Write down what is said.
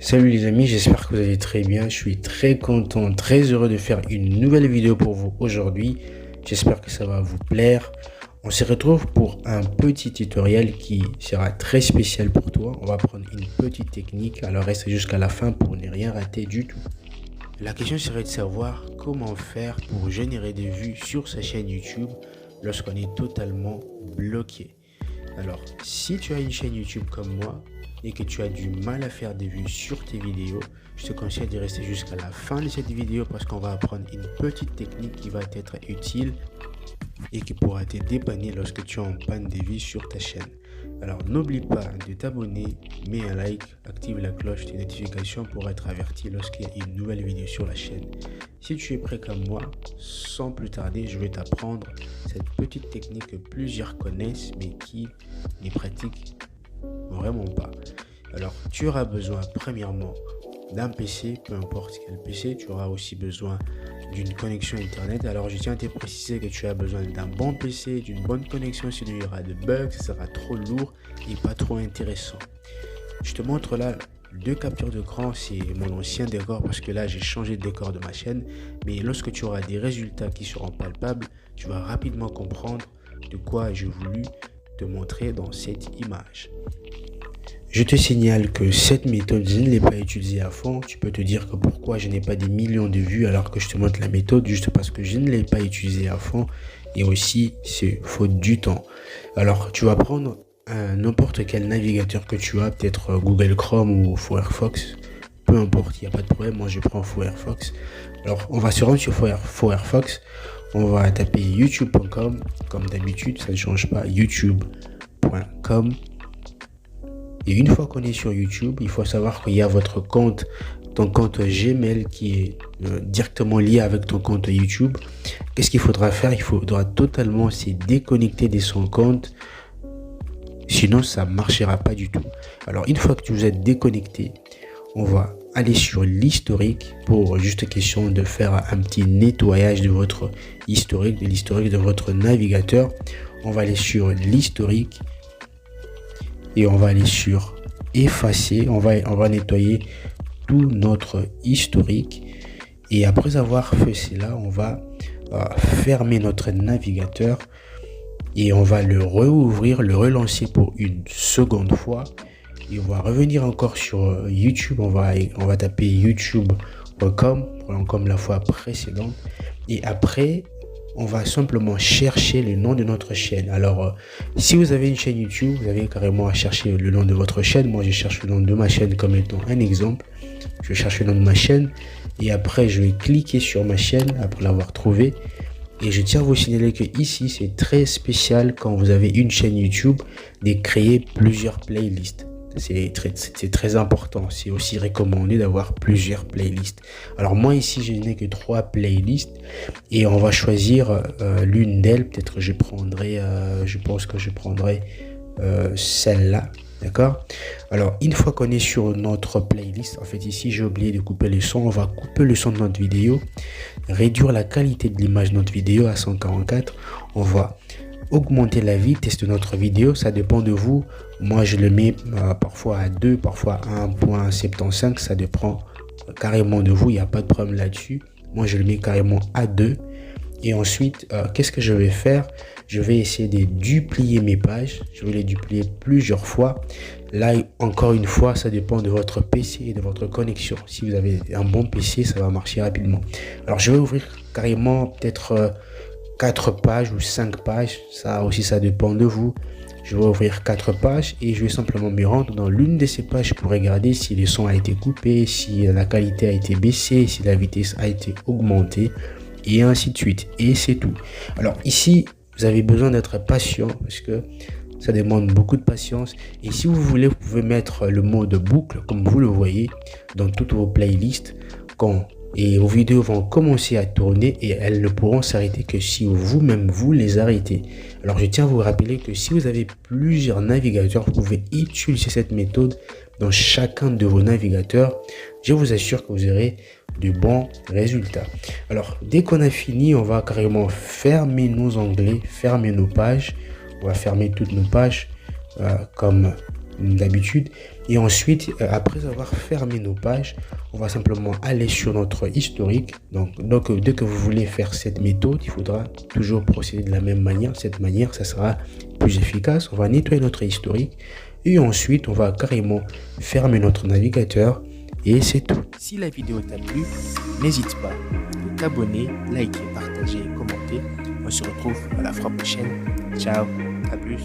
Salut les amis, j'espère que vous allez très bien. Je suis très content, très heureux de faire une nouvelle vidéo pour vous aujourd'hui. J'espère que ça va vous plaire. On se retrouve pour un petit tutoriel qui sera très spécial pour toi. On va prendre une petite technique, alors reste jusqu'à la fin pour ne rien rater du tout. La question serait de savoir comment faire pour générer des vues sur sa chaîne YouTube lorsqu'on est totalement bloqué. Alors, si tu as une chaîne YouTube comme moi et que tu as du mal à faire des vues sur tes vidéos, je te conseille de rester jusqu'à la fin de cette vidéo parce qu'on va apprendre une petite technique qui va t'être utile et qui pourra te dépanner lorsque tu es en panne de vues sur ta chaîne. Alors, n'oublie pas de t'abonner, mets un like, active la cloche des notifications pour être averti lorsqu'il y a une nouvelle vidéo sur la chaîne. Si tu es prêt comme moi, sans plus tarder, je vais t'apprendre cette petite technique que plusieurs connaissent mais qui ne pratiquent vraiment pas. Alors, tu auras besoin premièrement d'un PC, peu importe quel PC. Tu auras aussi besoin d'une connexion internet. Alors, je tiens à te préciser que tu as besoin d'un bon PC, d'une bonne connexion. Sinon, il y aura de bugs, ça sera trop lourd et pas trop intéressant. Je te montre là deux captures d'écran, c'est mon ancien décor parce que là j'ai changé de décor de ma chaîne. Mais lorsque tu auras des résultats qui seront palpables, tu vas rapidement comprendre de quoi j'ai voulu te montrer dans cette image. Je te signale que cette méthode, je ne l'ai pas utilisée à fond. Tu peux te dire que pourquoi je n'ai pas des millions de vues alors que je te montre la méthode, juste parce que je ne l'ai pas utilisée à fond. Et aussi, c'est faute du temps. Alors, tu vas prendre n'importe quel navigateur que tu as, peut-être Google Chrome ou Firefox. Peu importe, il n'y a pas de problème. Moi, je prends Firefox. Alors, on va se rendre sur Firefox. On va taper youtube.com. Comme d'habitude, ça ne change pas. youtube.com. Et une fois qu'on est sur YouTube, il faut savoir qu'il y a votre compte, ton compte Gmail qui est directement lié avec ton compte YouTube. Qu'est-ce qu'il faudra faire? Il faudra totalement se déconnecter de son compte. Sinon, ça ne marchera pas du tout. Alors, une fois que vous êtes déconnecté, on va aller sur l'historique pour juste question de faire un petit nettoyage de votre historique, de l'historique de votre navigateur. On va aller sur l'historique. Et on va aller sur effacer, on va nettoyer tout notre historique. Et après avoir fait cela, on va fermer notre navigateur et on va le rouvrir, le relancer pour une seconde fois. Et on va revenir encore sur YouTube, on va taper youtube.com comme la fois précédente. Et après, on va simplement chercher le nom de notre chaîne. Alors, si vous avez une chaîne YouTube, vous avez carrément à chercher le nom de votre chaîne. Moi, je cherche le nom de ma chaîne comme étant un exemple. Je cherche le nom de ma chaîne et après, je vais cliquer sur ma chaîne après l'avoir trouvé. Et je tiens à vous signaler que ici, c'est très spécial quand vous avez une chaîne YouTube de créer plusieurs playlists. C'est très important. C'est aussi recommandé d'avoir plusieurs playlists. Alors moi ici, je n'ai que 3 playlists et on va choisir l'une d'elles. Peut-être que je prendrai, je pense que je prendrai celle-là. D'accord? Alors une fois qu'on est sur notre playlist, en fait ici j'ai oublié de couper le son. On va couper le son de notre vidéo, réduire la qualité de l'image de notre vidéo à 144. On va augmenter la vitesse de notre vidéo, ça dépend de vous. Moi je le mets parfois à 2, parfois à 1.75, ça dépend carrément de vous, il n'y a pas de problème là-dessus. Moi je le mets carrément à 2. Et ensuite, qu'est-ce que je vais faire? Je vais essayer de duplier mes pages. Je vais les duplier plusieurs fois. Là, encore une fois, ça dépend de votre PC et de votre connexion. Si vous avez un bon PC, ça va marcher rapidement. Alors, je vais ouvrir carrément peut-être 4 pages ou 5 pages. Ça aussi, ça dépend de vous. Je vais ouvrir 4 pages et je vais simplement me rendre dans l'une de ces pages pour regarder si le son a été coupé, si la qualité a été baissée, si la vitesse a été augmentée. Et ainsi de suite. Et c'est tout. Alors ici, vous avez besoin d'être patient parce que ça demande beaucoup de patience. Et si vous voulez, vous pouvez mettre le mode boucle, comme vous le voyez, dans toutes vos playlists. Et vos vidéos vont commencer à tourner et elles ne pourront s'arrêter que si vous-même vous les arrêtez. Alors je tiens à vous rappeler que si vous avez plusieurs navigateurs, vous pouvez utiliser cette méthode dans chacun de vos navigateurs. Je vous assure que vous aurez de bons résultats. Alors dès qu'on a fini, on va carrément fermer nos onglets, fermer nos pages. On va fermer toutes nos pages comme d'habitude. Et ensuite, après avoir fermé nos pages, on va simplement aller sur notre historique. Donc, dès que vous voulez faire cette méthode, il faudra toujours procéder de la même manière. Cette manière, ça sera plus efficace. On va nettoyer notre historique et ensuite, on va carrément fermer notre navigateur et c'est tout. Si la vidéo t'a plu, n'hésite pas à t'abonner, liker, partager et commenter. On se retrouve à la fois prochaine. Ciao, à plus.